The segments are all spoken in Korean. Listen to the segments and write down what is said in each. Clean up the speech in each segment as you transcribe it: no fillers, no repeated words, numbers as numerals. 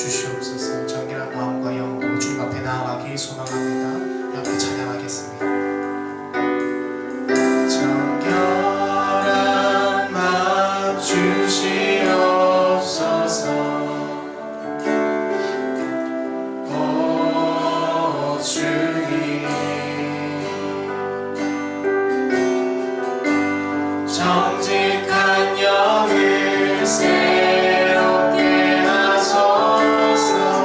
주시옵소서. 정결한 마음과 영으로 주님 앞에 나아가기 소망합니다. 함께 찬양하겠습니다. 정결한 마음 주시옵소서. 오 주님 정직한 영을 새롭게 하소서.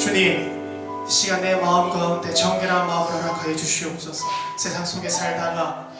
주님, 이 시간 내 마음 가운데 정결한 마음을 허락하여 주시옵소서. 세상 속에 살다가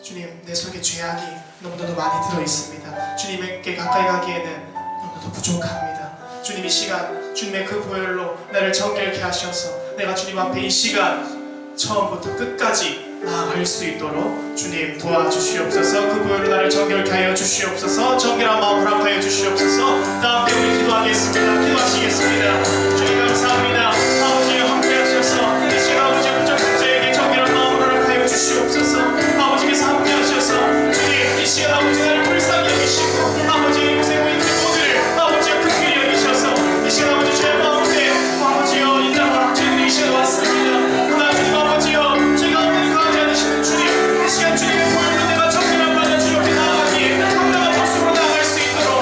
주님, 내 속에 죄악이 너무나도 많이 들어있습니다. 주님께 가까이 가기에는 너무나도 부족합니다. 주님, 이 시간 주님의 그 보혈로 나를 정결케 하셔서 내가 주님 앞에 이 시간 처음부터 끝까지 나아갈 수 있도록 주님 도와주시옵소서. 그 보혈로 나를 정결케 하여 주시옵소서. 정결한 마음 허락하여 주시옵소서. 다 함께 우리 기도하겠습니다. 기도하시겠습니다. 주님 감사합니다. 아버지 함께 하셔서 이 시간 아버지 부족한 자에게 정결한 마음 허락하여 주시옵소서. 아버지께서 함께 하셔서 주님 이 시간 아버지 나를 불쌍히 여기시고 아버지 요새 모인 모두를 아버지여 긍휼히 여기셔서 이 시간 아버지 죄 가운데 아버지여 인자와 죄들이 이 시간 왔습니다. 그러나 주님 아버지여 죄 가운데 강하지 않으시는 주님, 이 시간 주님의 보혈로 내가 정결한 마음 주님께 나아가기에 당당한 모습으로 나아갈 수 있도록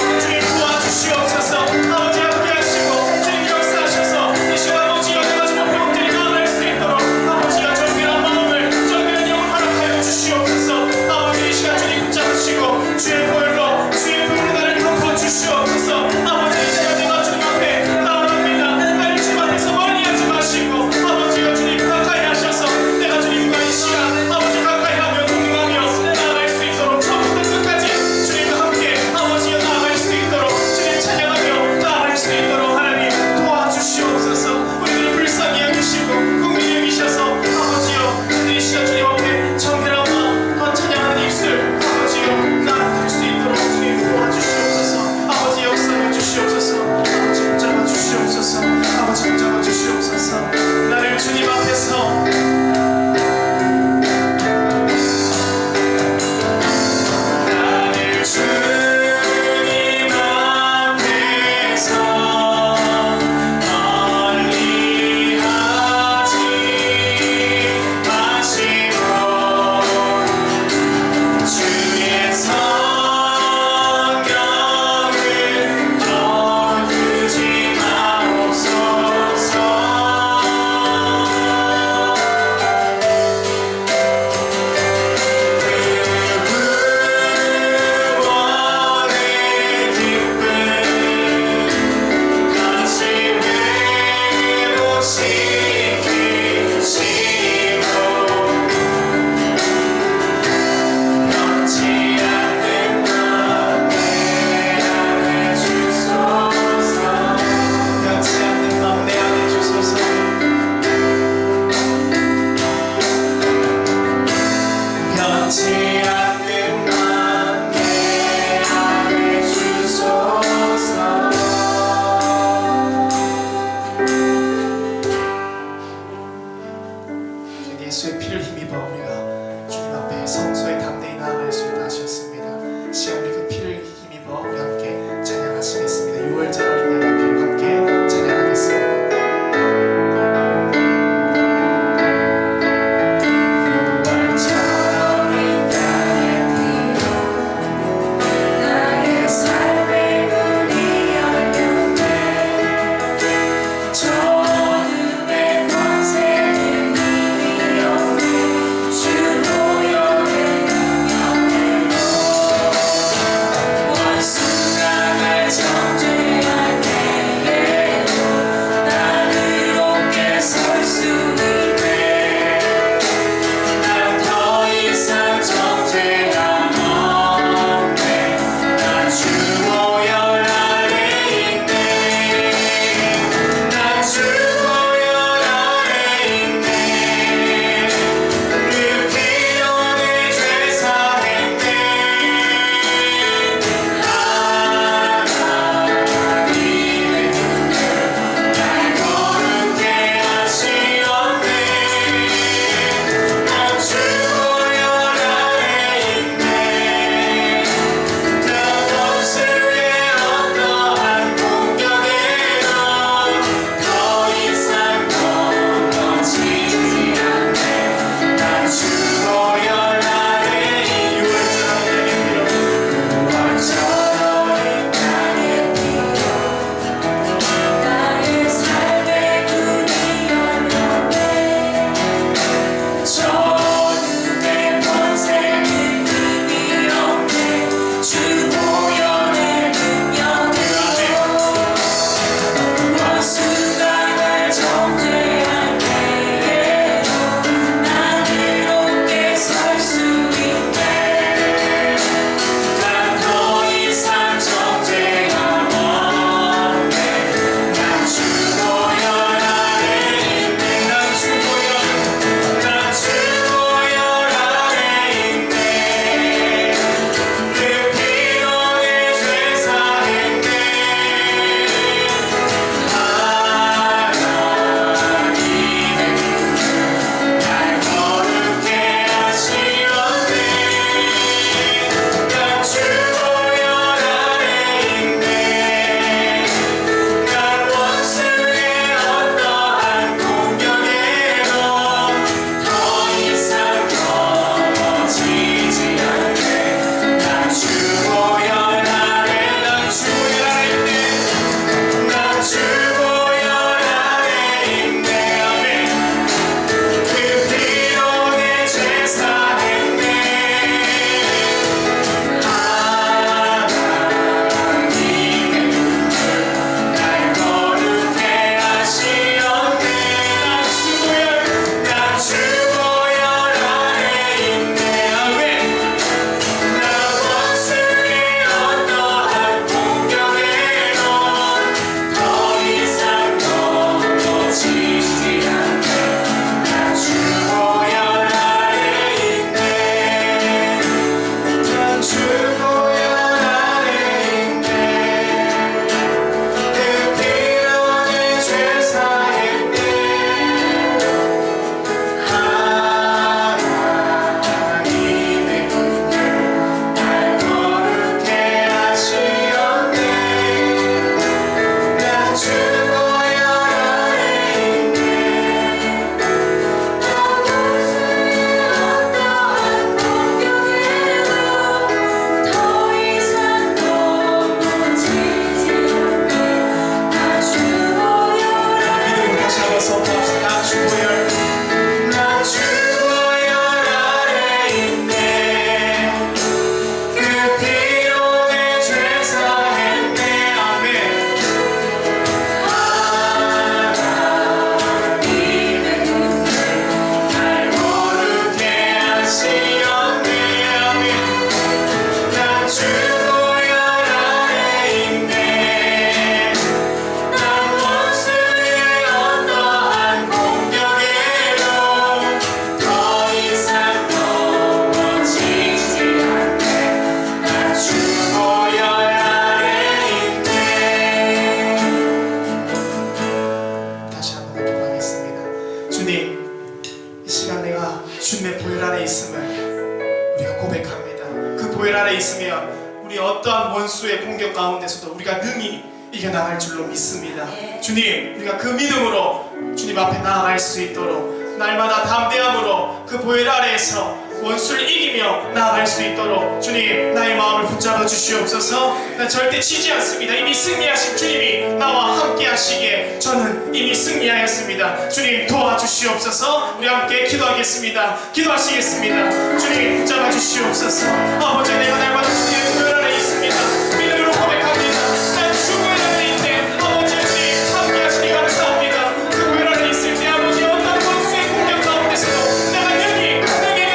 어떠한 원수의 공격 가운데서도 우리가 능히 이겨나갈 줄로 믿습니다. 주님, 우리가 그 믿음으로 주님 앞에 나아갈 수 있도록 날마다 담대함으로 그 보혈 아래에서 원수를 이기며 나아갈 수 있도록 주님 나의 마음을 붙잡아 주시옵소서. 난 절대 지지 않습니다. 이미 승리하신 주님이 나와 함께 하시기에 저는 이미 승리하였습니다. 주님 도와주시옵소서. 우리 함께 기도하겠습니다. 기도하시겠습니다. 주님 붙잡아 주시옵소서. 아버지, 내가 날마다 주님의 보혈 아래 있습니다. 믿음으로 고백합니다. 난 죽음의 아래 있네. 아버지, 주님 함께 하시니 감사합니다. 그 보혈 아래 있을 때 아버지 어떤 원수의 공격 가운데서도 내가 능히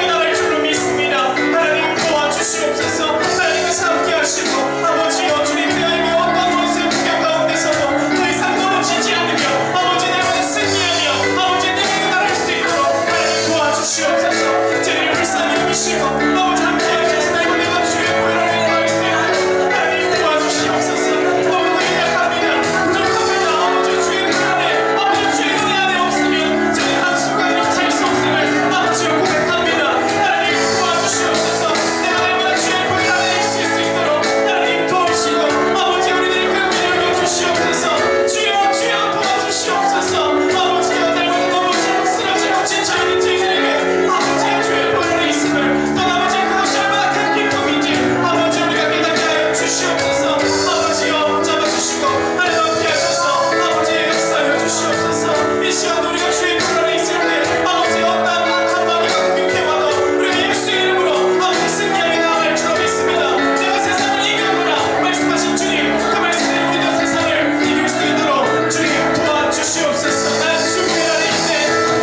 나갈 줄로 믿습니다. 하나님 도와주시옵소서. 하나님께서 함께 하시고 아버지여 주님 하나님의 어떤 원수의 공격 가운데서도 더 이상 넘어지지 않으며 아버지 날마다 승리하며 아버지 능히 나갈 수 있도록 하나님 도와주시옵소서. 저희를 불쌍히 여기시고 아버지 함께 하셔서 내가 주의 보혈 아래 나갈 수 있도록 하나님 도와주시옵소서. 너무나 연약합니다. 부족합니다. 아버지 주의 보혈 아래 아버지 주의 은혜 안에 없으면 저희 한순간도 살 수 없음을 아버지여 고백합니다. 하나님 도와주시옵소서. 내가 날마다 주의 보혈 아래 있을 수 있도록 하나님 도우시고 아버지 우리들의 그 은혜를 열어주시옵소서. 주여 주여 도와주시옵소서. 아버지여 날마다 넘어지고 쓰러지고 지쳐있는 저희들에게 아버지의 주의 보혈 아래 있음을 또 아버지 그것이 얼마나 큰 기쁨인지 아버지 우리가 깨닫게 하여 주시옵소서. 아버지여 잡아주시고 하나님 함께 하셔서 아버지의 역사를 주시옵소서. 이 시간 우리가 주의 보혈 아래 있을 때 아버지 어떠한 악한 마귀가 공격해와도 우리가 예수의 이름으로 아버지 승리하게 나아갈 줄로 믿습니다. 내가 세상을 이겨노라 말씀하신 주님, 그 말씀에 우리도 세상을 이길 수 있도록 주님 도와주시옵소서. 난 주 보혈 아래 있네.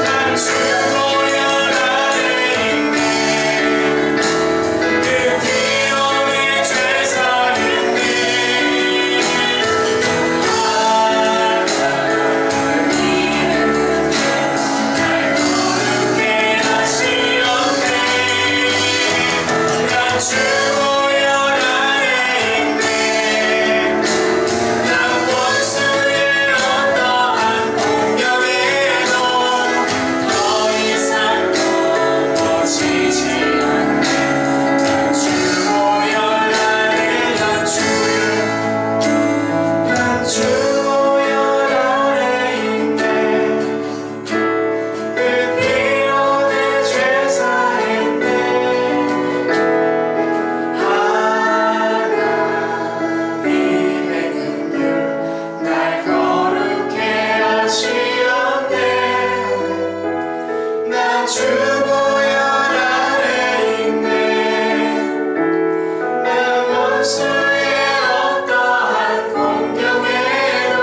난 주 보혈 아래 있네. 그 피로 내 죄 사했네. 거룩게 하시었네. 난 주 보혈 아래 있네. 난 원수의 어떠한 공격에도 더 이상 넘어지지 않네. 난 주 보혈 아래 난 주 보혈 아래 있네. 그 피로 내 죄 사했네. 하나님의 긍휼 날 거룩게 하시었네. 난 주 보혈 아래 있네. 난 원수의 어떠한 공격에도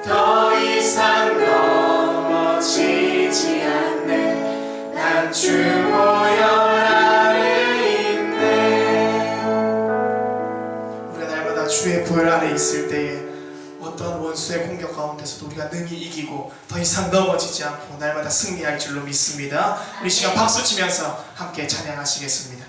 더 이상 넘어지지 않네. 난 주 보혈 아래 있네. 우리가 날마다 주의 보혈 아래 있을 때에 어떤 원수의 공격 가운데서도 우리가 능히 이기고 더 이상 넘어지지 않고 날마다 승리할 줄로 믿습니다. 우리 시간 박수 치면서 함께 찬양하시겠습니다.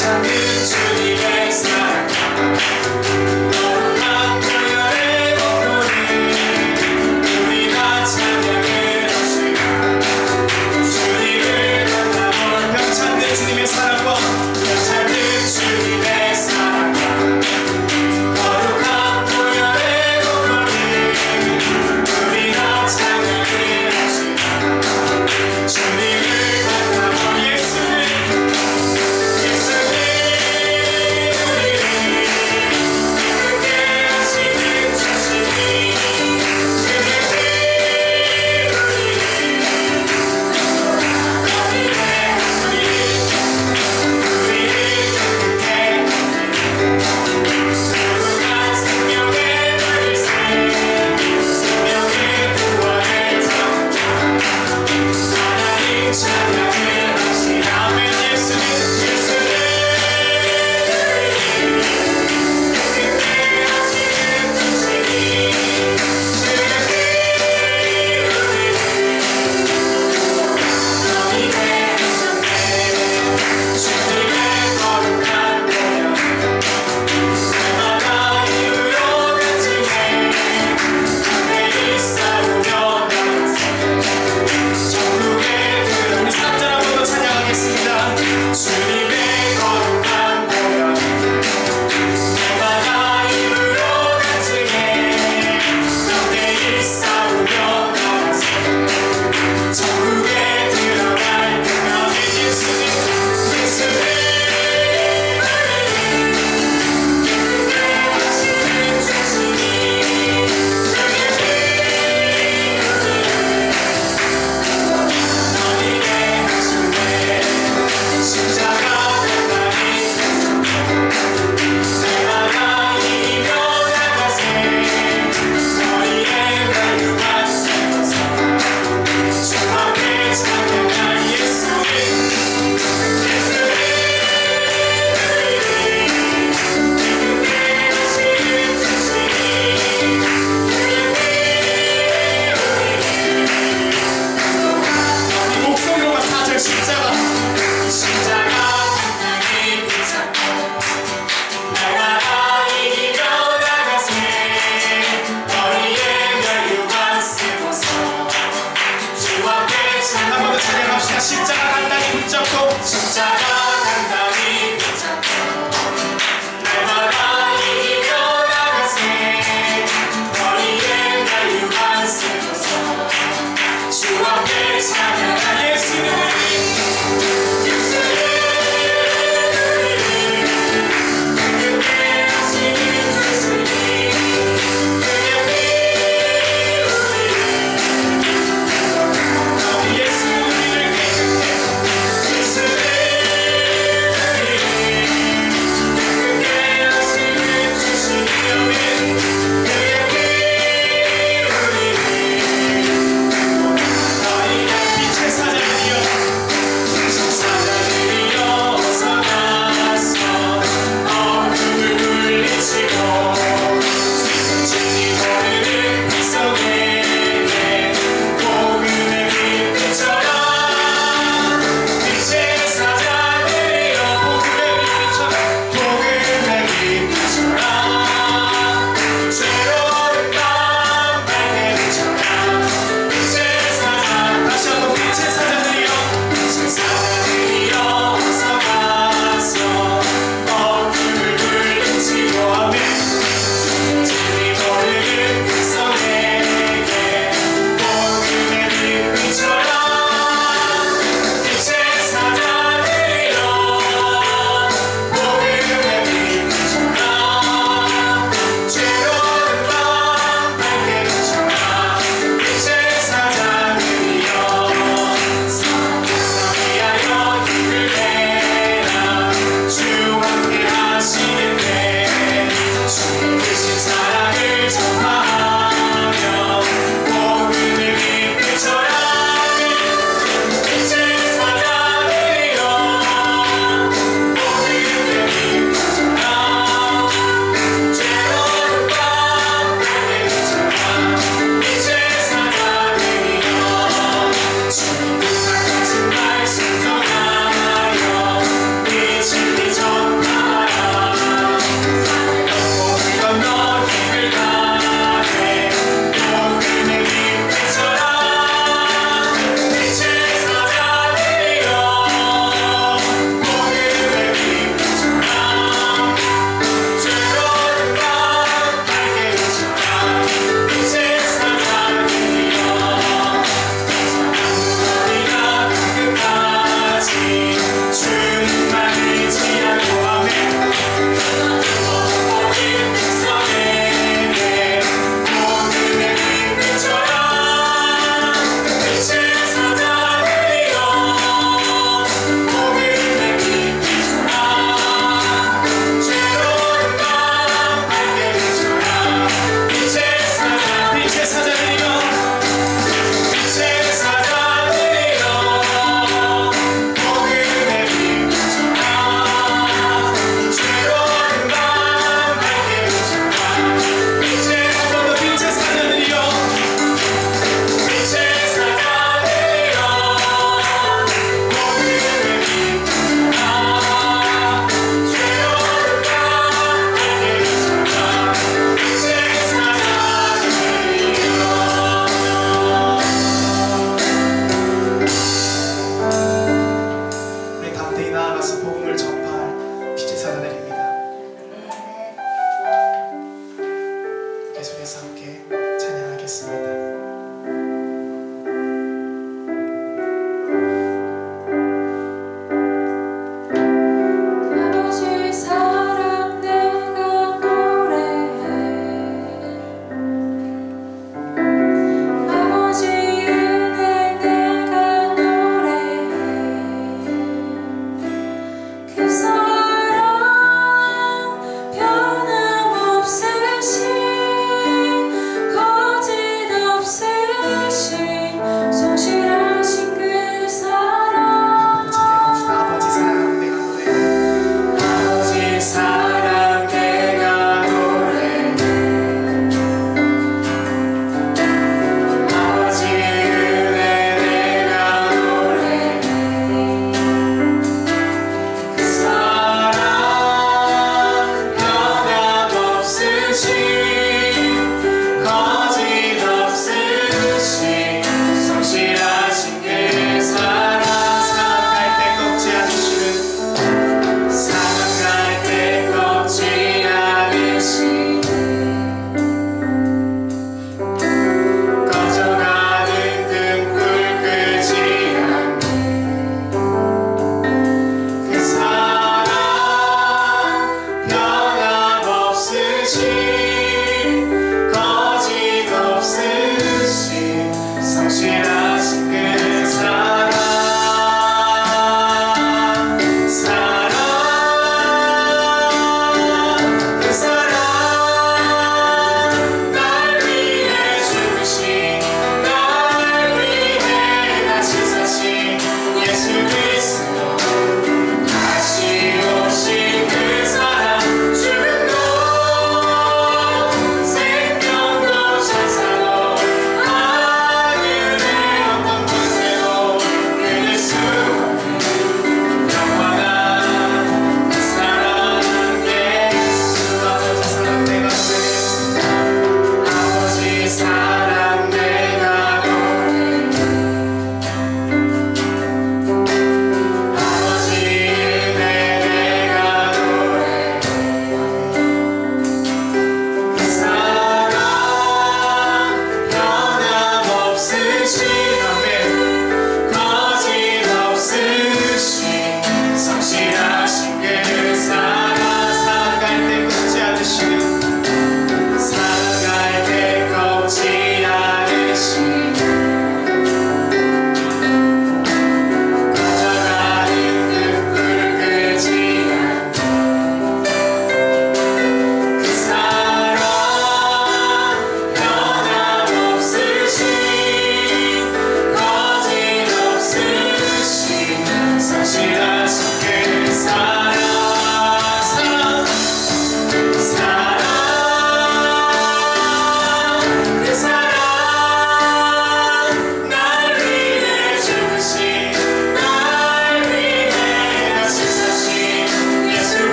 작은 주님의 사랑 거룩한 보혈의 공로를 우리가 찬양해 주시고 주님을 만나볼 병찬는 주님의 사랑과 병찬는 주님의 사랑과 거룩한 보혈의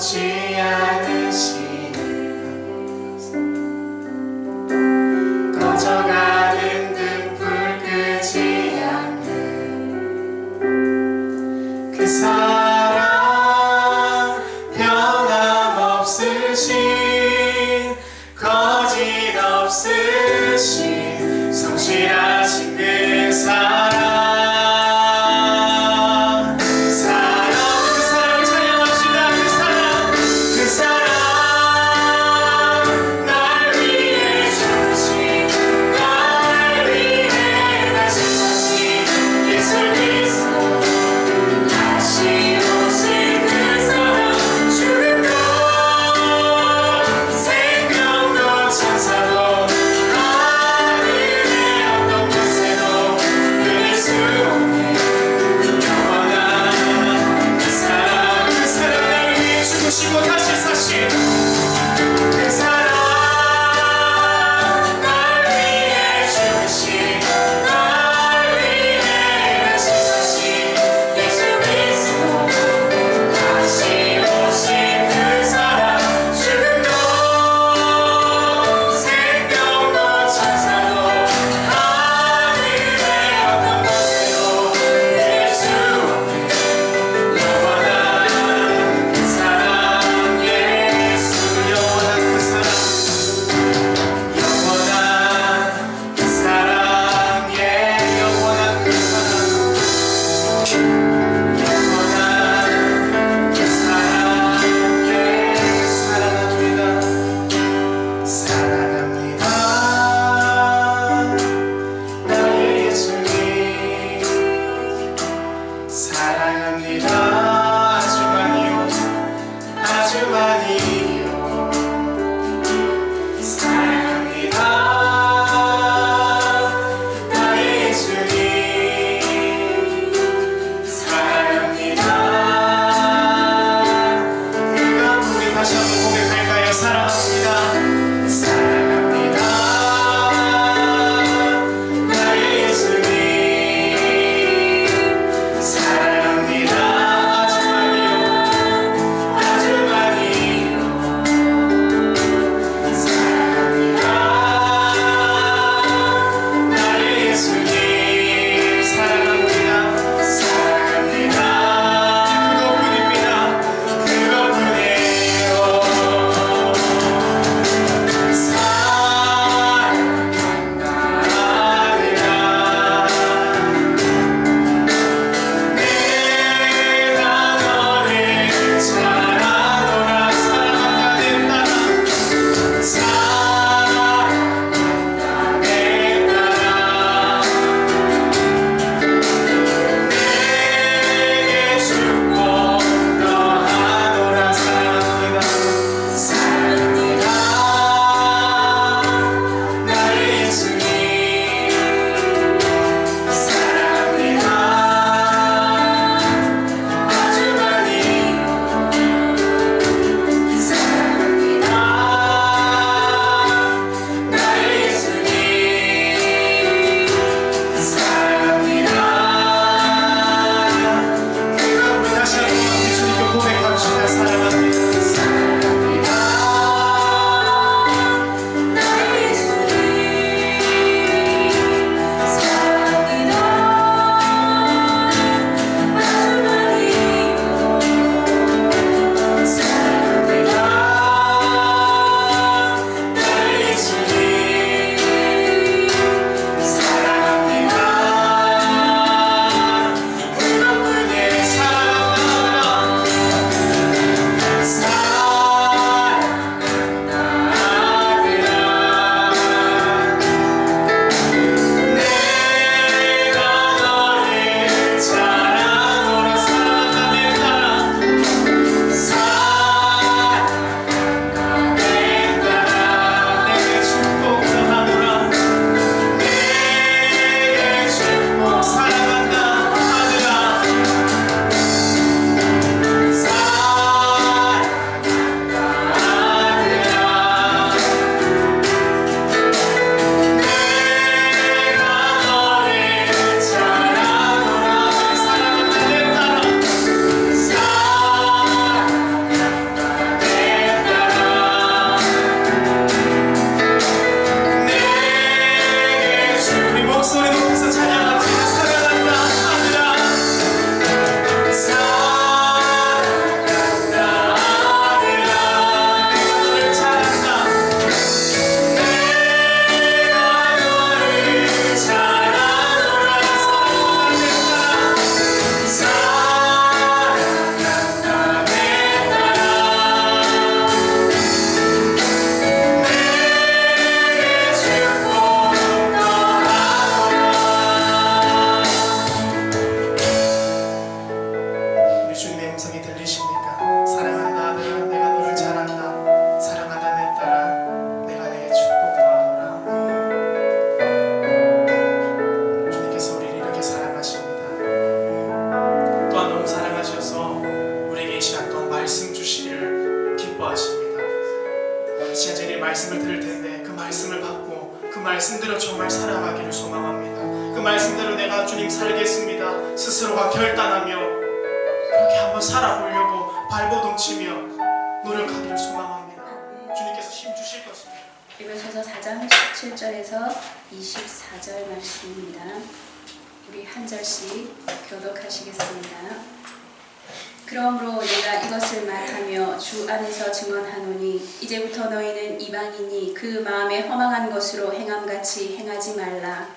녹지 않으시는 꺼져가는 등불 끄지 않는 그 사랑 변함없으신 거짓 없으신 성실하신 그 사랑 우리에게 이 시간 또 말씀 주시기를 기뻐하십니다. 시간 저희들이 말씀을 들을 텐데 그 말씀을 받고 그 말씀대로 정말 살아가기를 소망합니다. 그 말씀대로 내가 주님 살겠습니다 스스로가 결단하며 그렇게 한번 살아보려고 발버둥치며 노력하기를 소망합니다. 주님께서 힘 주실 것입니다. 에베소서 4장 17절에서 24절 말씀입니다. 우리 한 절씩 교독하시겠습니다. 그러므로 내가 이것을 말하며 주 안에서 증언하노니 이제부터 너희는 이방인이 그 마음에 허망한 것으로 행함같이 행하지 말라.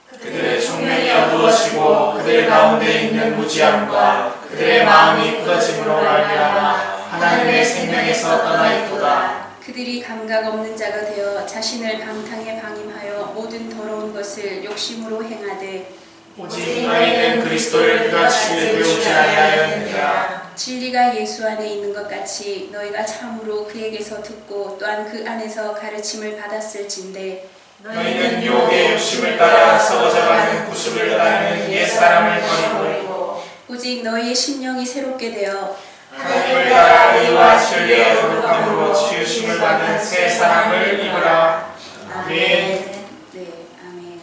그들의 총명이 어두워지고 그들 가운데 있는 무지함과 그들의 마음이 굳어짐으로 말미암아 하나님의 생명에서 떠나 있도다. 그들이 감각 없는 자가 되어 자신을 방탕에 방임하여 모든 더러운 것을 욕심으로 행하되 오직 너희는 그리스도를 그같이 배우지 아니하였느니라. 진리가 예수 안에 있는 것 같이 너희가 참으로 그에게서 듣고 또한 그 안에서 가르침을 받았을진대 너희는 유혹의 욕심을 따라 썩어져가는 구습을 따르는 옛사람을 버리고 오직 너희의 심령이 새롭게 되어 하나님을 따라 의와 진리의 거룩함으로 지으심을 받은 새 사람을 입으라. 아멘. 네, 아멘.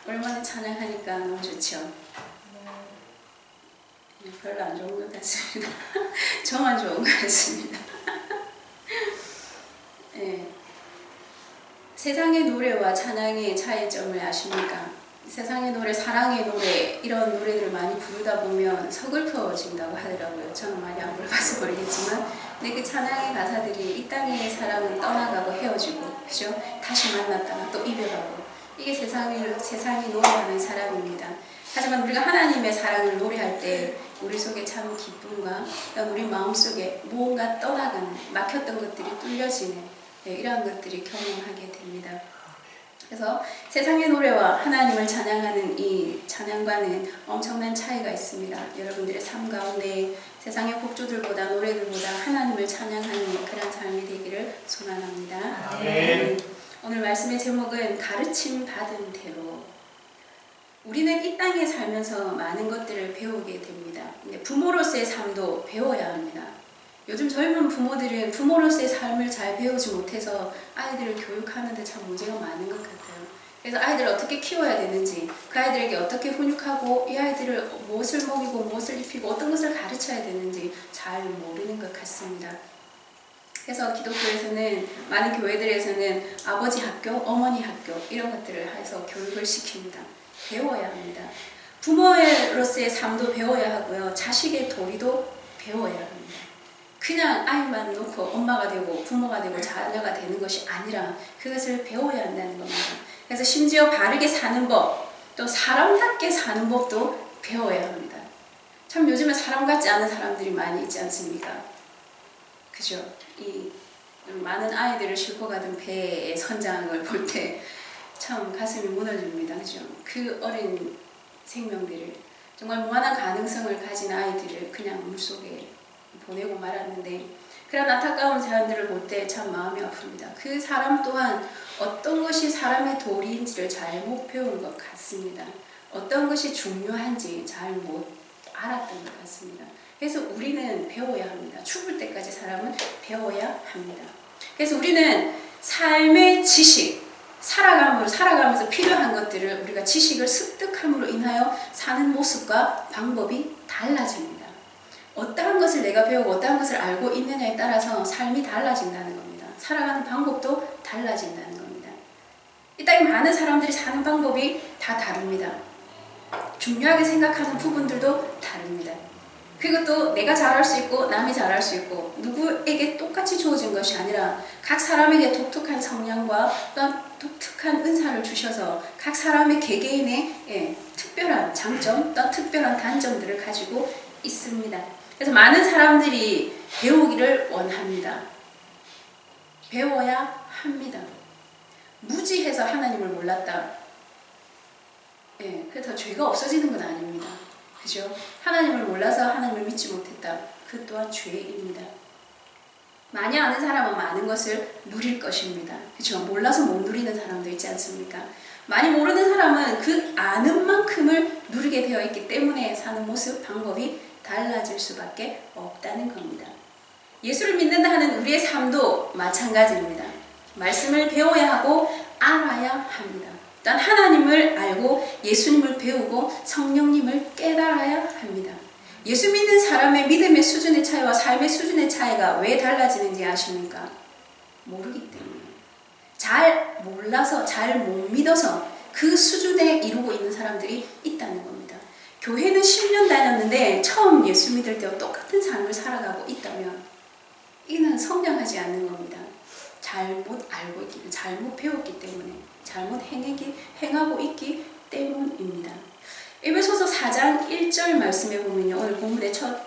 오랜만에 찬양하니까 너무 좋죠. 별로 안 좋은 것 같습니다. 저만 좋은 것 같습니다. 네. 세상의 노래와 찬양의 차이점을 아십니까? 세상의 노래, 사랑의 노래 이런 노래들을 많이 부르다 보면 서글퍼진다고 하더라고요. 저는 많이 안 불러봐서 모르겠지만 근데 그 찬양의 가사들이 이 땅의 사람은 떠나가고 헤어지고 그죠? 다시 만났다가 또 이별하고 이게 세상이 노래하는 사람입니다. 하지만 우리가 하나님의 사랑을 노래할 때 우리 속에 참 기쁨과 우리 마음속에 무언가 떠나가는 막혔던 것들이 뚫려지는 이러한 것들이 경험하게 됩니다. 그래서 세상의 노래와 하나님을 찬양하는 이 찬양과는 엄청난 차이가 있습니다. 여러분들의 삶 가운데 세상의 곡조들보다 노래들보다 하나님을 찬양하는 그런 삶이 되기를 소망합니다. 아멘. 오늘 말씀의 제목은 가르침 받은 대로. 우리는 이 땅에 살면서 많은 것들을 배우게 됩니다. 부모로서의 삶도 배워야 합니다. 요즘 젊은 부모들은 부모로서의 삶을 잘 배우지 못해서 아이들을 교육하는데 참 문제가 많은 것 같아요. 그래서 아이들을 어떻게 키워야 되는지, 그 아이들에게 어떻게 훈육하고 이 아이들을 무엇을 먹이고 무엇을 입히고 어떤 것을 가르쳐야 되는지 잘 모르는 것 같습니다. 그래서 기독교에서는 많은 교회들에서는 아버지 학교, 어머니 학교 이런 것들을 해서 교육을 시킵니다. 배워야 합니다. 부모로서의 삶도 배워야 하고요. 자식의 도리도 배워야 합니다. 그냥 아이만 놓고 엄마가 되고 부모가 되고 자녀가 되는 것이 아니라 그것을 배워야 한다는 겁니다. 그래서 심지어 바르게 사는 법, 또 사람답게 사는 법도 배워야 합니다. 참 요즘에 사람 같지 않은 사람들이 많이 있지 않습니까? 그죠? 이 많은 아이들을 싣고 가던 배의 선장을 볼 때 참 가슴이 무너집니다. 그죠? 그 어린 생명들을 정말 무한한 가능성을 가진 아이들을 그냥 물속에 보내고 말았는데 그런 안타까운 사람들을 볼 때 참 마음이 아픕니다. 그 사람 또한 어떤 것이 사람의 도리인지를 잘 못 배운 것 같습니다. 어떤 것이 중요한지 잘 못 알았던 것 같습니다. 그래서 우리는 배워야 합니다. 죽을 때까지 사람은 배워야 합니다. 그래서 우리는 삶의 지식, 살아가면서 필요한 것들을 우리가 지식을 습득함으로 인하여 사는 모습과 방법이 달라집니다. 어떠한 것을 내가 배우고 어떠한 것을 알고 있느냐에 따라서 삶이 달라진다는 겁니다. 살아가는 방법도 달라진다는 겁니다. 이 땅에 많은 사람들이 사는 방법이 다 다릅니다. 중요하게 생각하는 부분들도 다릅니다. 그것도 내가 잘할 수 있고 남이 잘할 수 있고 누구에게 똑같이 주어진 것이 아니라 각 사람에게 독특한 성향과 또한 독특한 은사를 주셔서 각 사람의 개개인의 특별한 장점 또한 특별한 단점들을 가지고 있습니다. 그래서 많은 사람들이 배우기를 원합니다. 배워야 합니다. 무지해서 하나님을 몰랐다. 그래서 죄가 없어지는 건 아닙니다. 그죠? 하나님을 몰라서 하나님을 믿지 못했다. 그 또한 죄입니다. 많이 아는 사람은 많은 것을 누릴 것입니다. 그죠? 몰라서 못 누리는 사람도 있지 않습니까? 많이 모르는 사람은 그 아는 만큼을 누리게 되어 있기 때문에 사는 모습, 방법이 달라질 수밖에 없다는 겁니다. 예수를 믿는다 하는 우리의 삶도 마찬가지입니다. 말씀을 배워야 하고 알아야 합니다. 또한 하나님을 알고 예수님을 배우고 성령님을 깨달아야 합니다. 예수 믿는 사람의 믿음의 수준의 차이와 삶의 수준의 차이가 왜 달라지는지 아십니까? 모르기 때문에. 잘 몰라서, 잘 못 믿어서 그 수준에 이루고 있는 사람들이 있다는 겁니다. 교회는 10년 다녔는데 처음 예수 믿을 때와 똑같은 삶을 살아가고 있다면 이는 성장하지 않는 겁니다. 잘못 알고 있기, 잘못 배웠기 때문에, 잘못 행하고 있기 때문입니다. 에베소서 4장 1절 말씀에 보면요, 오늘 본문의 첫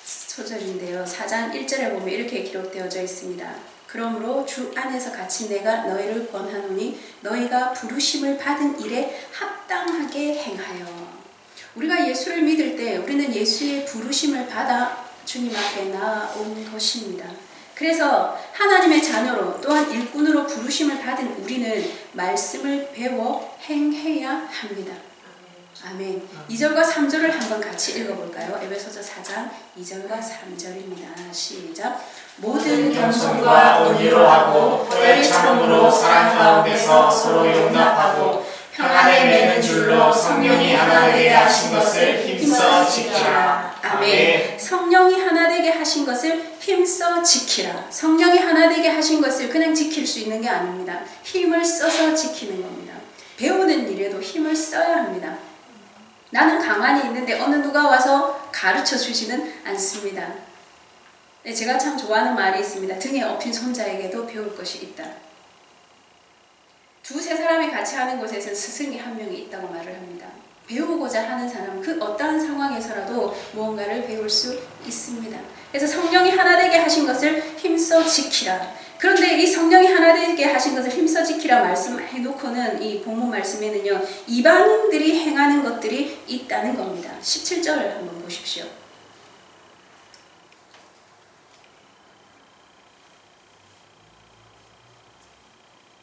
소절인데요, 4장 1절에 보면 이렇게 기록되어져 있습니다. 그러므로 주 안에서 같이 내가 너희를 권하노니 너희가 부르심을 받은 일에 합당하게 행하여. 우리가 예수를 믿을 때 우리는 예수의 부르심을 받아 주님 앞에 나아온 것입니다. 그래서 하나님의 자녀로 또한 일꾼으로 부르심을 받은 우리는 말씀을 배워 행해야 합니다. 아멘. 2절과 3절을 한번 같이 읽어볼까요? 에베소서 4장 2절과 3절입니다. 시작. 모든 겸손과 온유로 하고 또한 참음으로 사랑 가운데서 서로 용납하고 평안에 매는 줄로 성령이 하나 되게 하신 것을 힘써 지키라. 아멘. 성령이 하나 되게 하신 것을 힘써 지키라. 성령이 하나 되게 하신 것을 그냥 지킬 수 있는 게 아닙니다. 힘을 써서 지키는 겁니다. 배우는 일에도 힘을 써야 합니다. 나는 가만히 있는데 어느 누가 와서 가르쳐 주지는 않습니다. 네, 제가 참 좋아하는 말이 있습니다. 등에 업힌 손자에게도 배울 것이 있다. 두세 사람이 같이 하는 곳에서 스승이 한 명이 있다고 말을 합니다. 배우고자 하는 사람은 그 어떠한 상황에서라도 무언가를 배울 수 있습니다. 그래서 성령이 하나 되게 하신 것을 힘써 지키라. 그런데 이 성령이 하나 되게 하신 것을 힘써 지키라 말씀해놓고는 이 본문 말씀에는요, 이방인들이 행하는 것들이 있다는 겁니다. 17절을 한번 보십시오.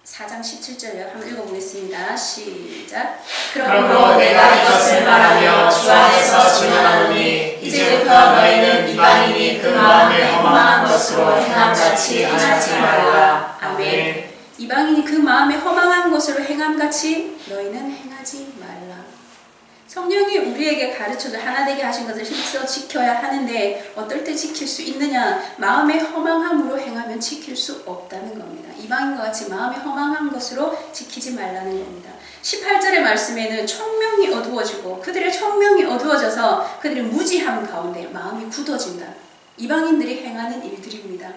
4장 17절을 한번 읽어보겠습니다. 시작. 그러므로 내가 이것을 말하며 주 안에서 증언하노니 이제부터 너희는 이방인이 그 마음에 허망한 것으로 행함같이 하지 말라. 아멘. 이방인이 그 마음에 허망한 것으로 행함같이 너희는 행하지 말라. 성령이 우리에게 가르쳐줘 하나 되게 하신 것을 힘써 지켜야 하는데 어떨 때 지킬 수 있느냐? 마음의 허망함으로 행하면 지킬 수 없다는 겁니다. 이방인과 같이 마음의 허망한 것으로 지키지 말라는 겁니다. 18절의 말씀에는 총명이 어두워지고 그들의 총명이 어두워져서 그들의 무지함 가운데 마음이 굳어진다. 이방인들이 행하는 일들입니다.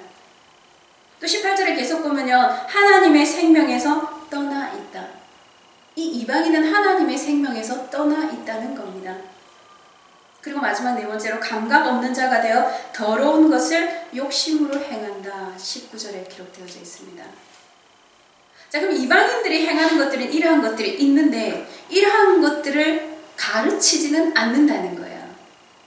또 18절에 계속 보면요, 하나님의 생명에서 떠나 있다. 이 이방인은 하나님의 생명에서 떠나 있다는 겁니다. 그리고 마지막 네 번째로 감각 없는 자가 되어 더러운 것을 욕심으로 행한다. 19절에 기록되어져 있습니다. 자, 그럼 이방인들이 행하는 것들은 이러한 것들이 있는데 이러한 것들을 가르치지는 않는다는 거예요.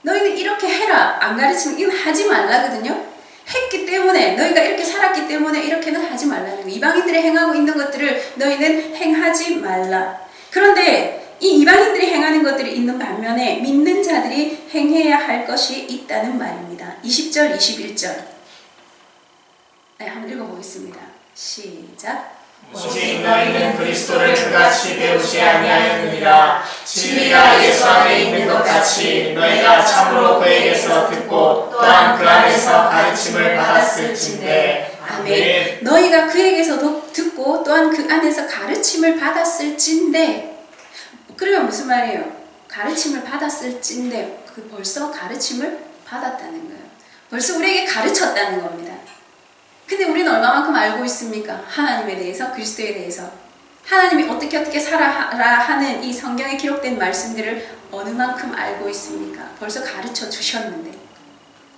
너희는 이렇게 해라. 안 가르치면 이건 하지 말라거든요. 했기 때문에, 너희가 이렇게 살았기 때문에 이렇게는 하지 말라는 거예요. 이방인들이 행하고 있는 것들을 너희는 행하지 말라. 그런데 이 이방인들이 행하는 것들이 있는 반면에 믿는 자들이 행해야 할 것이 있다는 말입니다. 20절, 21절. 네, 한번 읽어보겠습니다. 시작. 오직 너희는 그리스도를 그같이 배우지 아니하였느니라. 진리가 예수 안에 있는 것 같이 너희가 참으로 그에게서 듣고 또한 그 안에서 가르침을 받았을진대. 아멘. 너희가 그에게서도 듣고 또한 그 안에서 가르침을 받았을진데. 그러면 무슨 말이에요? 가르침을 받았을진데 벌써 가르침을 받았다는 거예요. 벌써 우리에게 가르쳤다는 겁니다. 근데 우리는 얼마만큼 알고 있습니까? 하나님에 대해서, 그리스도에 대해서. 하나님이 어떻게 살아라 하는 이 성경에 기록된 말씀들을 어느 만큼 알고 있습니까? 벌써 가르쳐 주셨는데.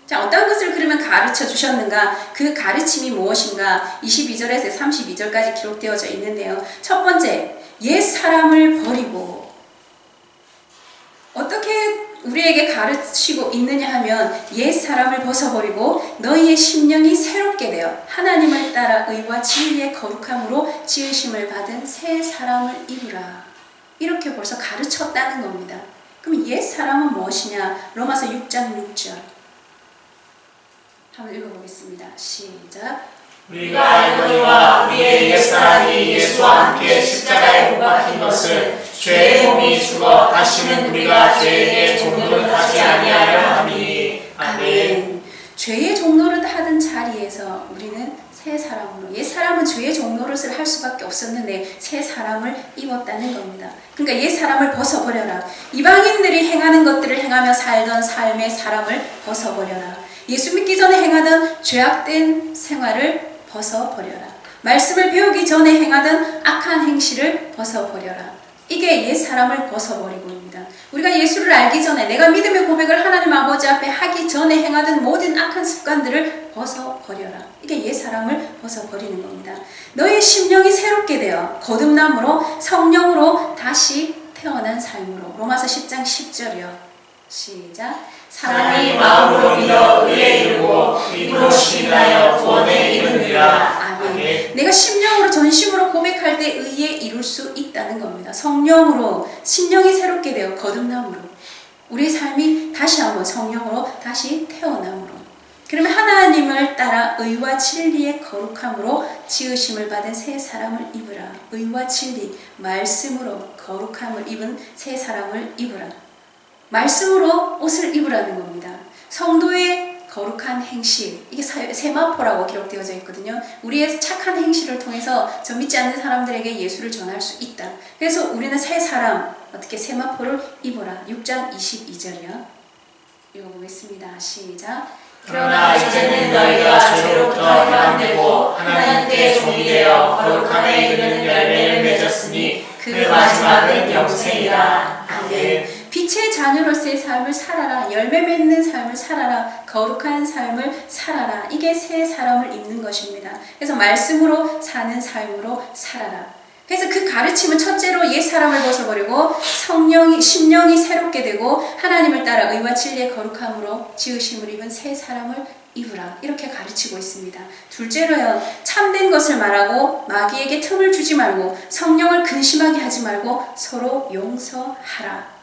자, 어떤 것을 그러면 가르쳐 주셨는가? 그 가르침이 무엇인가? 22절에서 32절까지 기록되어져 있는데요. 첫 번째, 옛 사람을 버리고. 어떻게 우리에게 가르치고 있느냐 하면 옛 사람을 벗어버리고 너희의 심령이 새롭게 되어 하나님을 따라 의와 진리의 거룩함으로 지으심을 받은 새 사람을 입으라. 이렇게 벌써 가르쳤다는 겁니다. 그럼 옛 사람은 무엇이냐? 로마서 6장 6절 한번 읽어보겠습니다. 시작. 우리가 알거니와 우리의 옛사람이 예수와 함께 십자가에 못 박힌 것은 죄의 몸이 죽어 다시는 우리가 죄에게 종노릇 하지 아니하려 함이니. 아멘. 죄의 종노릇 하던 자리에서 우리는 새 사람으로, 옛 사람은 죄의 종노릇을 할 수밖에 없었는데 새 사람을 입었다는 겁니다. 그러니까 옛 사람을 벗어버려라. 이방인들이 행하는 것들을 행하며 살던 삶의 사람을 벗어버려라. 예수 믿기 전에 행하던 죄악된 생활을 벗어버려라. 말씀을 배우기 전에 행하던 악한 행실을 벗어버려라. 이게 옛 사람을 벗어버리고입니다. 우리가 예수를 알기 전에, 내가 믿음의 고백을 하나님 아버지 앞에 하기 전에 행하던 모든 악한 습관들을 벗어버려라. 이게 옛 사람을 벗어버리는 겁니다. 너의 심령이 새롭게 되어 거듭남으로 성령으로 다시 태어난 삶으로. 로마서 10장 10절이요. 시작. 사람이 마음으로 믿어 의에 이르고 입으로 신하여 구원에 이르느니라. 아멘. 내가 심령으로 전심으로 고백할 때 의에 이룰 수 있다는 겁니다. 성령으로, 심령이 새롭게 되어 거듭남으로, 우리의 삶이 다시 한번 성령으로 다시 태어남으로. 그러면 하나님을 따라 의와 진리의 거룩함으로 지으심을 받은 새 사람을 입으라. 의와 진리, 말씀으로 거룩함을 입은 새 사람을 입으라. 말씀으로 옷을 입으라는 겁니다. 성도의 거룩한 행실, 이게 세마포라고 기록되어져 있거든요. 우리의 착한 행실을 통해서 저 믿지 않는 사람들에게 예수를 전할 수 있다. 그래서 우리는 새 사람, 어떻게 세마포를 입어라. 6장 22절이요. 읽어보겠습니다. 시작. 그러나 이제는 너희가 죄로부터 해방되고 하나님께 종이 되어 거룩함에 이르는 열매를 맺었으니 그 마지막은 영생이라. 아멘. 빛의 자녀로서의 삶을 살아라. 열매 맺는 삶을 살아라. 거룩한 삶을 살아라. 이게 새 사람을 입는 것입니다. 그래서 말씀으로 사는 삶으로 살아라. 그래서 그 가르침은 첫째로 옛 사람을 벗어버리고 심령이 새롭게 되고 하나님을 따라 의와 진리의 거룩함으로 지으심을 입은 새 사람을 입으라. 이렇게 가르치고 있습니다. 둘째로요, 참된 것을 말하고 마귀에게 틈을 주지 말고 성령을 근심하게 하지 말고 서로 용서하라.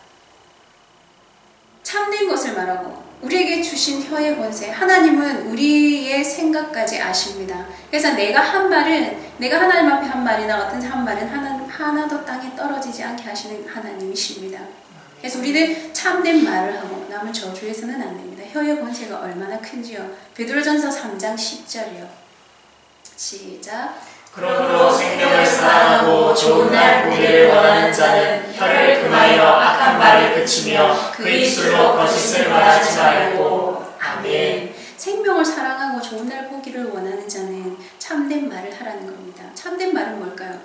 참된 것을 말하고 우리에게 주신 혀의 권세, 하나님은 우리의 생각까지 아십니다. 그래서 내가 한 말은, 내가 하나님 앞에 한 말이나 어떤 한 말은 하나도 땅에 떨어지지 않게 하시는 하나님이십니다. 그래서 우리는 참된 말을 하고 남을 저주해서는 안 됩니다. 혀의 권세가 얼마나 큰지요. 베드로전서 3장 10절이요. 시작. 그러므로 생명을 사랑하고 좋은 날 보기를 원하는 자는 혀를 금하여 악한 말을 그치며 그 입술로 거짓을 말하지 말고. 아멘. 생명을 사랑하고 좋은 날 보기를 원하는 자는 참된 말을 하라는 겁니다. 참된 말은 뭘까요?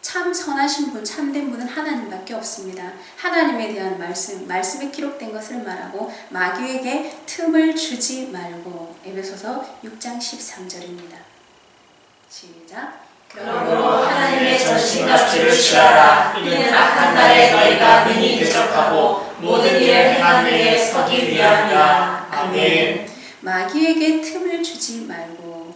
참 선하신 분, 참된 분은 하나님밖에 없습니다. 하나님에 대한 말씀에 기록된 것을 말하고 마귀에게 틈을 주지 말고. 에베소서 6장 13절입니다. 시작. 그러므로 하나님의 전신갑주를 취하라. 이는 악한 날에 너희가 능히 대적하고 모든 일을 행하는 데에 서기 위함이라. 아멘. 마귀에게 틈을 주지 말고.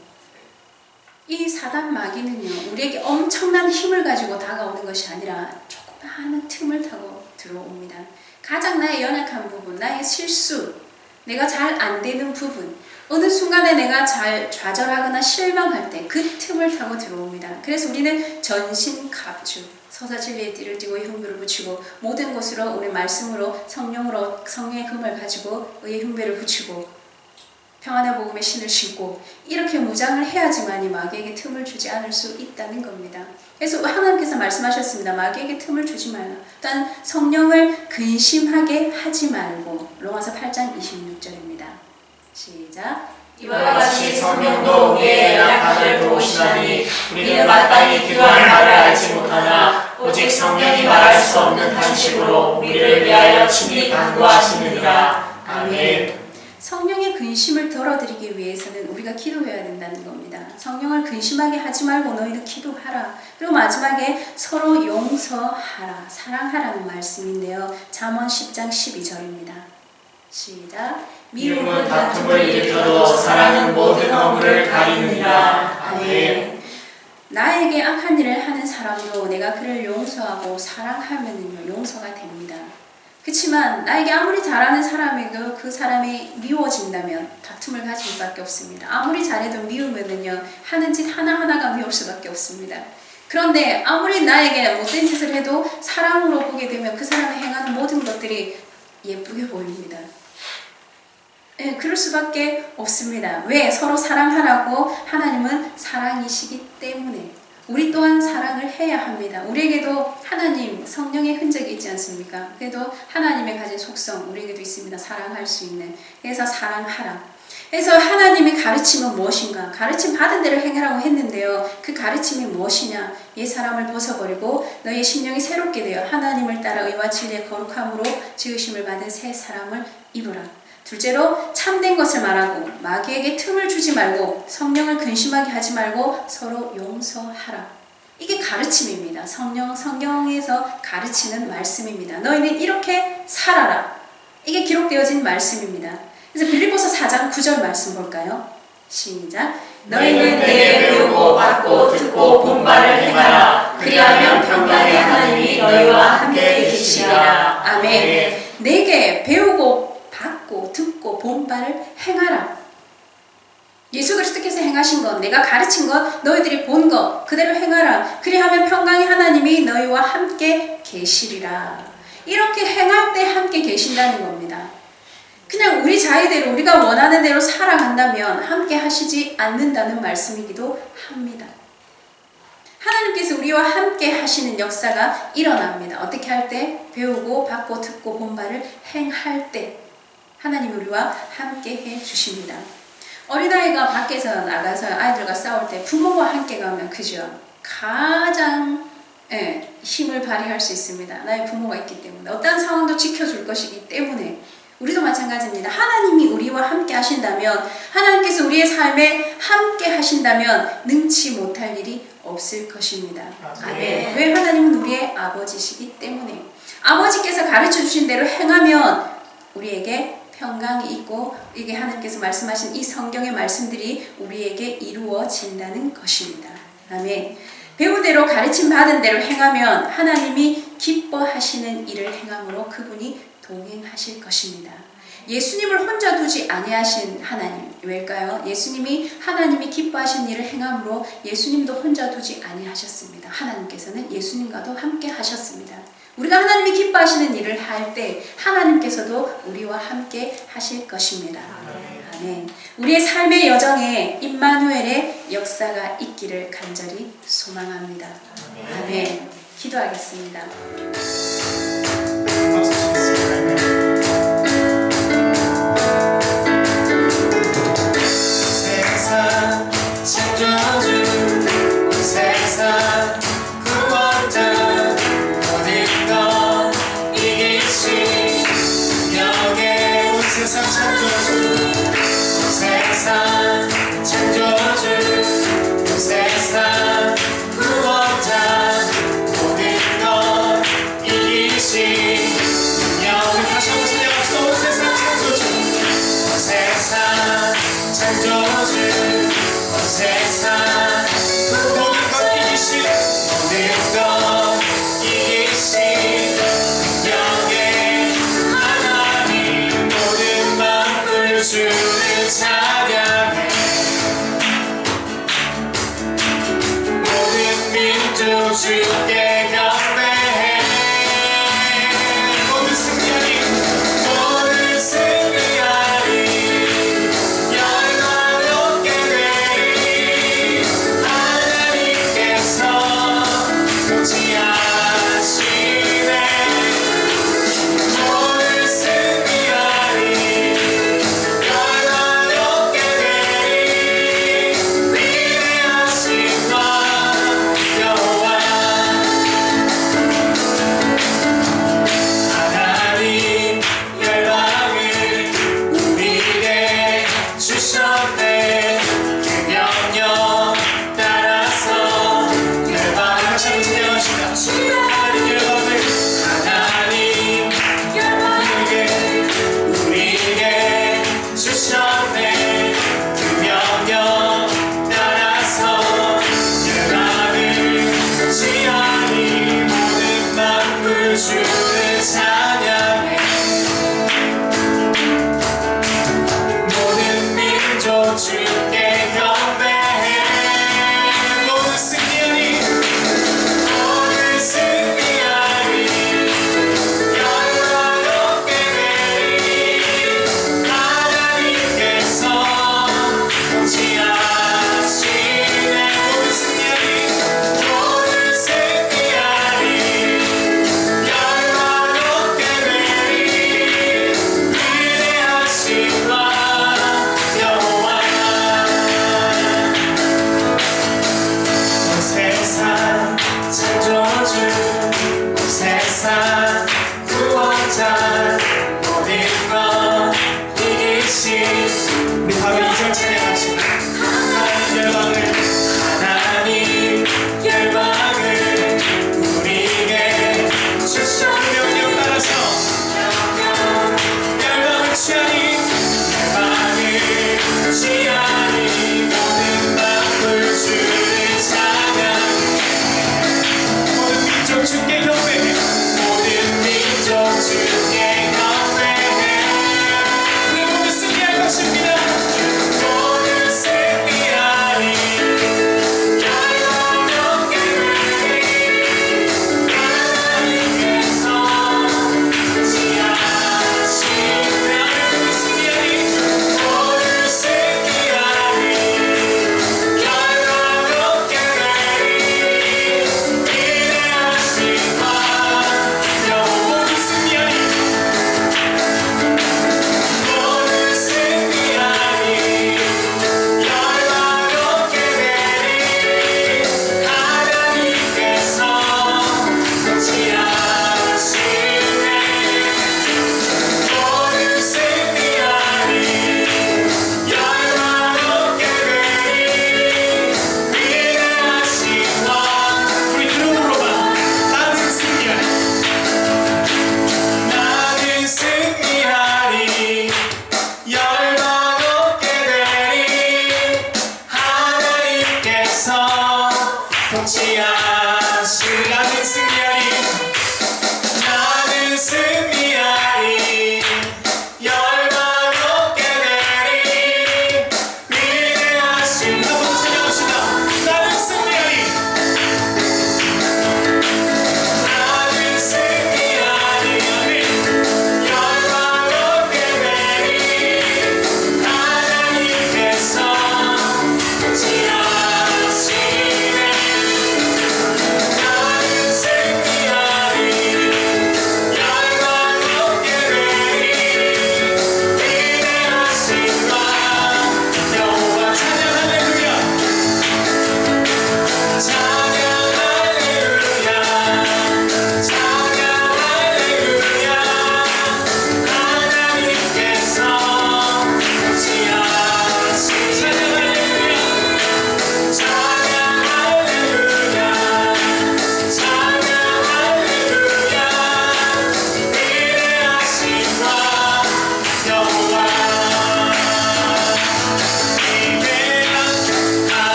이 사단 마귀는요, 우리에게 엄청난 힘을 가지고 다가오는 것이 아니라 조그마한 틈을 타고 들어옵니다. 가장 나의 연약한 부분, 나의 실수, 내가 잘 안 되는 부분, 어느 순간에 내가 잘 좌절하거나 실망할 때 그 틈을 타고 들어옵니다. 그래서 우리는 전신갑주, 서사진리의 띠를 띠고 흉배를 붙이고 모든 것으로 우리 말씀으로 성령으로 성령의 금을 가지고 의의 흉배를 붙이고 평안의 복음의 신을 신고 이렇게 무장을 해야지만 이 마귀에게 틈을 주지 않을 수 있다는 겁니다. 그래서 하나님께서 말씀하셨습니다. 마귀에게 틈을 주지 말라. 일단 성령을 근심하게 하지 말고. 로마서 8장 26절입니다. 시작. 이와 같이 성령도 우리의 연약함을 도우시나니 우리는 마땅히 기도할 말을 알지 못하나 오직 성령이 말할 수 없는 탄식으로 우리를 위하여 친히 간구하시느니라. 아멘. 성령의 근심을 덜어드리기 위해서는 우리가 기도해야 된다는 겁니다. 성령을 근심하게 하지 말고 너희는 기도하라. 그리고 마지막에 서로 용서하라, 사랑하라는 말씀인데요. 잠언 10장 12절입니다. 시작. 미움은 다툼을 일으켜도 사랑은 모든 허물을 가리느니라. 아멘. 나에게 악한 일을 하는 사람도 내가 그를 용서하고 사랑하면은요, 용서가 됩니다. 그렇지만 나에게 아무리 잘하는 사람에도 그 사람이 미워진다면 다툼을 가질 수밖에 없습니다. 아무리 잘해도 미우면은요, 하는 짓 하나하나가 미울 수밖에 없습니다. 그런데 아무리 나에게 못된 짓을 해도 사랑으로 보게 되면 그 사람이 행하는 모든 것들이 예쁘게 보입니다. 예, 그럴 수밖에 없습니다. 왜? 서로 사랑하라고 하나님은 사랑이시기 때문에. 우리 또한 사랑을 해야 합니다. 우리에게도 하나님 성령의 흔적이 있지 않습니까? 그래도 하나님의 가진 속성 우리에게도 있습니다. 사랑할 수 있는. 그래서 사랑하라. 그래서 하나님의 가르침은 무엇인가? 가르침 받은 대로 행하라고 했는데요. 그 가르침이 무엇이냐? 옛 사람을 벗어버리고 너의 심령이 새롭게 되어 하나님을 따라 의와 진리의 거룩함으로 지으심을 받은 새 사람을 입으라. 둘째로 참된 것을 말하고 마귀에게 틈을 주지 말고 성령을 근심하게 하지 말고 서로 용서하라. 이게 가르침입니다. 성경에서 가르치는 말씀입니다. 너희는 이렇게 살아라. 이게 기록되어진 말씀입니다. 그래서 빌립보서 4장 9절 말씀 볼까요? 시작. 너희는 내게 배우고 받고 듣고 본 바를 행하라. 그리하면 평강의 하나님이 너희와 함께 계시리라. 아멘. 내게 배우고 받고 듣고 본 바를 행하라. 예수 그리스도께서 행하신 것, 내가 가르친 것, 너희들이 본 것 그대로 행하라. 그리하면 평강의 하나님이 너희와 함께 계시리라. 이렇게 행할 때 함께 계신다는 겁니다. 그냥 우리 자의대로 우리가 원하는 대로 살아간다면 함께 하시지 않는다는 말씀이기도 합니다. 하나님께서 우리와 함께 하시는 역사가 일어납니다. 어떻게 할 때? 배우고 받고 듣고 본 바를 행할 때 하나님 우리와 함께 해 주십니다. 어린아이가 밖에서 나가서 아이들과 싸울 때 부모와 함께 가면 그죠? 가장 힘을 발휘할 수 있습니다. 나의 부모가 있기 때문에 어떤 상황도 지켜줄 것이기 때문에 우리도 마찬가지입니다. 하나님이 우리와 함께 하신다면 하나님께서 우리의 삶에 함께 하신다면 능치 못할 일이 없을 것입니다. 아멘. 왜? 하나님은 우리의 아버지시기 때문에 아버지께서 가르쳐 주신 대로 행하면 우리에게 평강이 있고 이게 하나님께서 말씀하신 이 성경의 말씀들이 우리에게 이루어진다는 것입니다. 아멘. 배우대로 가르침 받은 대로 행하면 하나님이 기뻐하시는 일을 행함으로 그분이 동행하실 것입니다. 예수님을 혼자 두지 아니하신 하나님. 왜일까요? 예수님이 하나님이 기뻐하신 일을 행함으로 예수님도 혼자 두지 아니하셨습니다. 하나님께서는 예수님과도 함께 하셨습니다. 우리가 하나님이 기뻐하시는 일을 할 때 하나님께서도 우리와 함께 하실 것입니다. 아멘. 우리의 삶의 여정에 임마누엘의 역사가 있기를 간절히 소망합니다. 아멘. 기도하겠습니다. 세상 창조주 세상 구원자 모든 것 이기신 영의 온 세상 창조주 세상 창조주 세상 구원자 모든 것 이기신 영의 다시 한번 생각합시다. 온 세상 창조주 세상 창조주 온 세상 모든 것 이기신 모든 것 이기신 영의 하나님 모든 만물 주를 찬양해 모든 민족 주께 경배해 모든 승리하리 모든 승리하리 영광롭게 되리 하나님께서 통치하시네 모든 승리하리 영광롭게 되리 위대하신 왕 여호와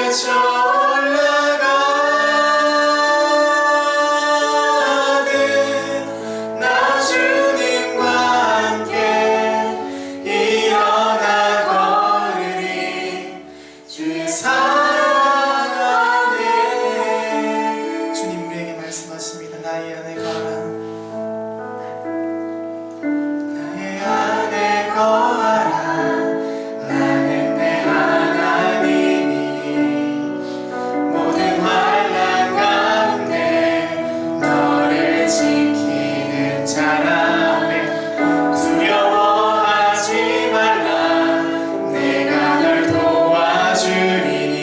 외쳐 올라가네 나 주님과 함께 일어나 걸으리 주의 사랑 안에 주님 우리에게 말씀하십니다. 나의 안에 거하라 나의 안에 거하라 나는 내 하나님이니 모든 환난 가운데 너를 지키는 자라네 두려워하지 말라 내가 널 도와주리니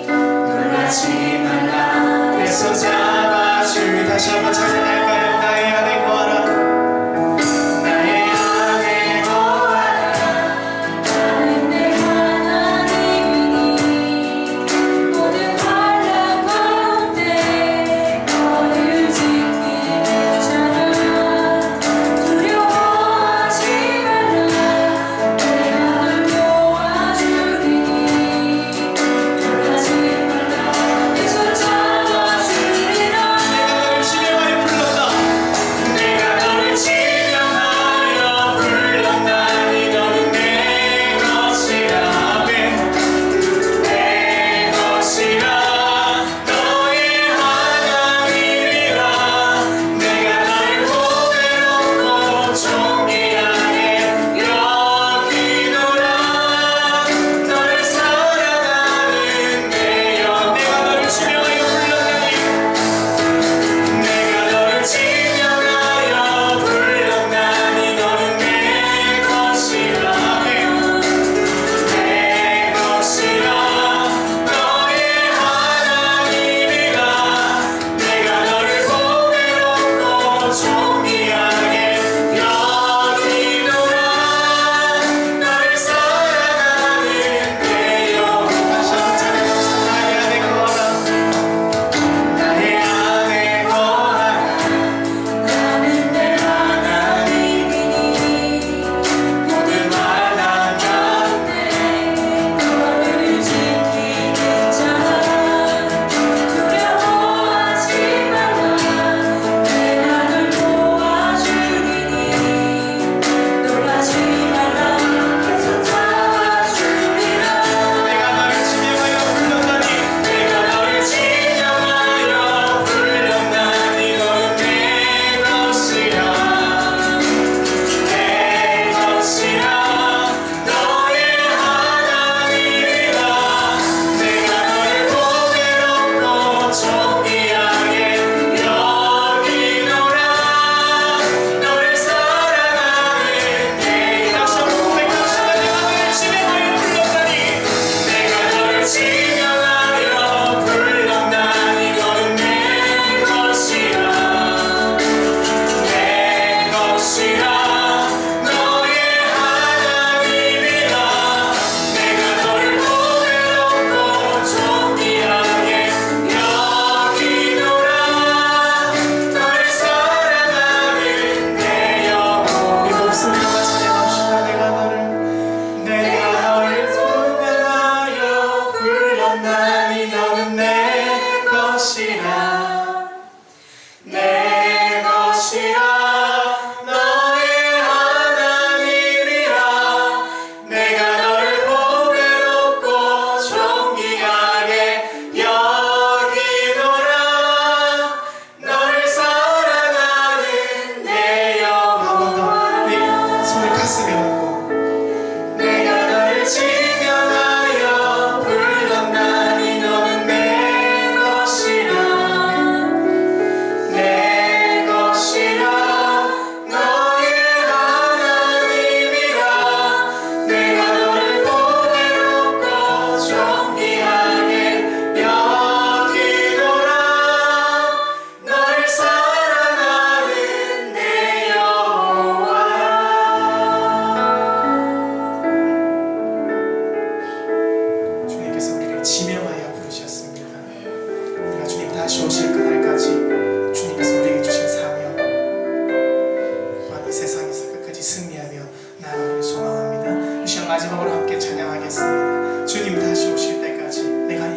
놀라지 말라 내 손 잡아주리 다시 한번 찬양할까요? 나의 안에 거하라 나의 안에 거하라 나는 내 하나님이니 모든 환난 가운데 너를 지키는 자라 두려워하지 말라 내가 널 도와주리니 놀라지 말라 내 손 잡아주리라 내가 너를 지명하여 불렀나니 너는 내 것이라 아멘 내 것이라 너의 하나님이라 내가 너를 보배롭고 존귀하게 여기노라 너를 사랑하는 내 영 내가 너를 지명하여 불렀나니 내가 너를 지명하여 불렀나니 너는 내 것이라 아멘 내 것이라 너의 하나님이라 내가 너를 보배롭고 존귀하게 여기노라 너를 사랑하는 내 영 다시 한번 찬양합시다. 나의 안에 거하라 나의 안에 거하라 나는 내 하나님이니 모든 환난 가운데 너를 지키는 자라 두려워하지 말라 내가 널 도와주리니 놀라지 말라 내 손 잡아주리라 내가 너를 지명하여 불렀나니 내가 너를 지명하여 불렀나니 너는 내 것이라 내 것이라 너의 하나님이라 내가 너를 보배롭고 존귀하게 여기노라 너를 사랑하는 내 다시 한번 고백합시다. 내가 너를 지명하여 불렀나니 내가 너를 지명하여 불렀나니 너는 내 것이라 내 것이라 너의 하나님이라 내가 너를 보배롭고 존귀하게 여기노라 너를 사랑하는 내 영혼 이 목소리로 찬양합시다. 내가 너를 분명하여 불렀나니 너는 내 것이라 내 것이라 너의 하나님이라 내가 너를 보배롭고 존귀하게 여기노라 너를 사랑하는 내 영혼 한번더 우리 손을 가슴에 얹고 내가 너를 지명하여 불렀나니 너는 내 것이라 내 것이라 너의 하나님이라 내가 너를 보배롭고 존귀하게 여기노라 너를 사랑하는 내 여호와 주님께서 우리를 지명하여 부르셨습니다. 우리가 주님 다시 오실 그날까지 주님께서 우리에게 주신 사명 또한 이 세상에서 끝까지 승리하며 나아가길 소망합니다. 이 시간 마지막으로 함께 찬양하겠습니다. 주님 다시 오실 때까지 내가 이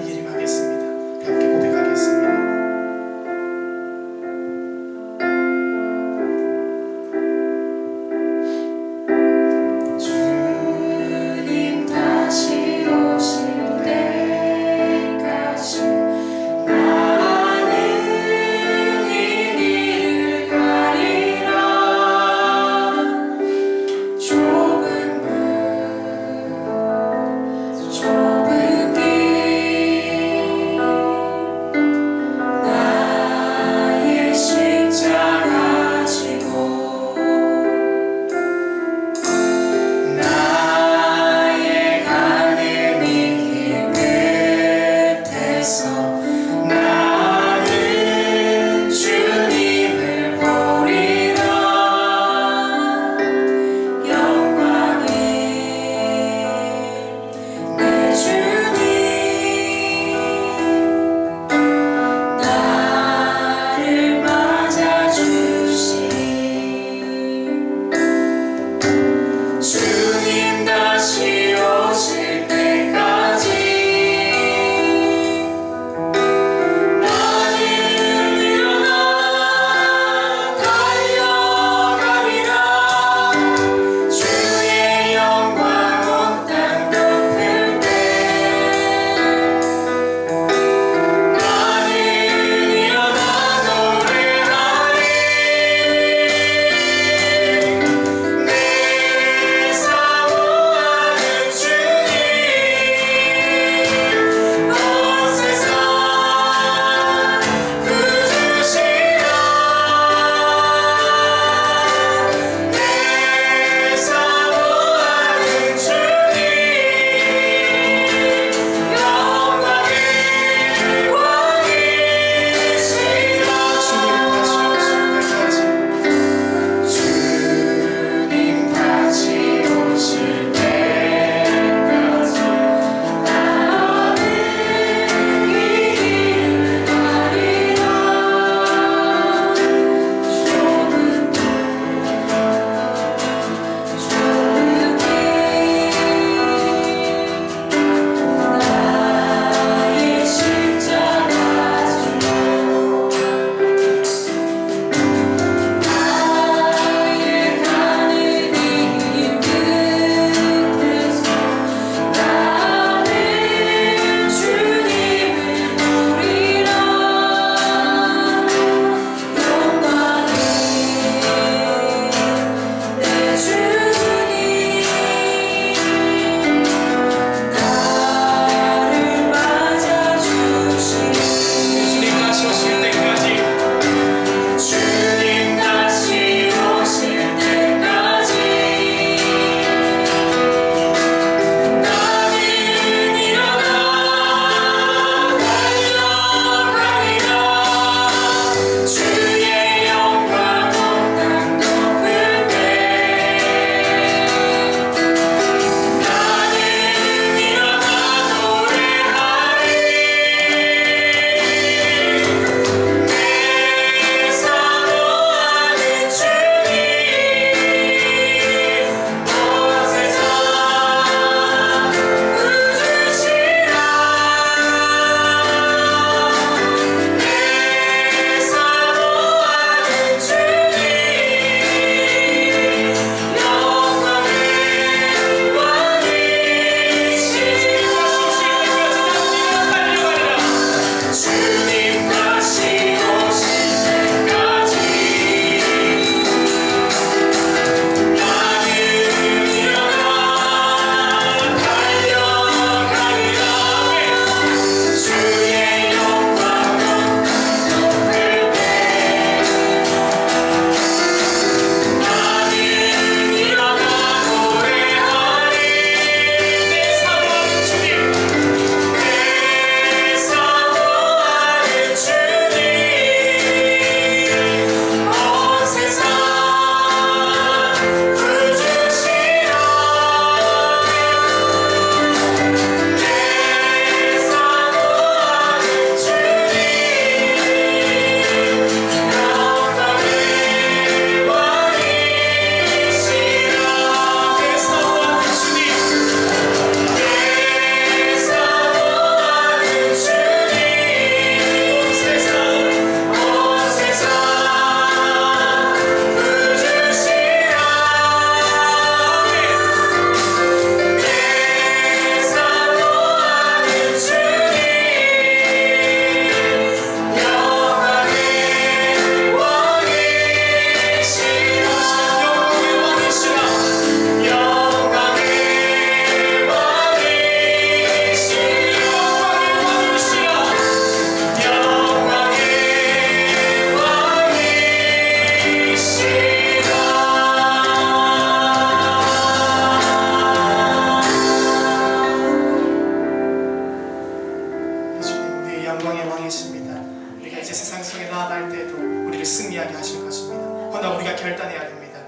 영광의 왕이십니다. 우리가 이제 세상 속에 나아갈 때도 우리를 승리하게 하실 것입니다. 허나 우리가 결단해야 됩니다.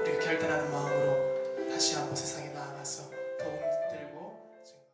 우리가 결단하는 마음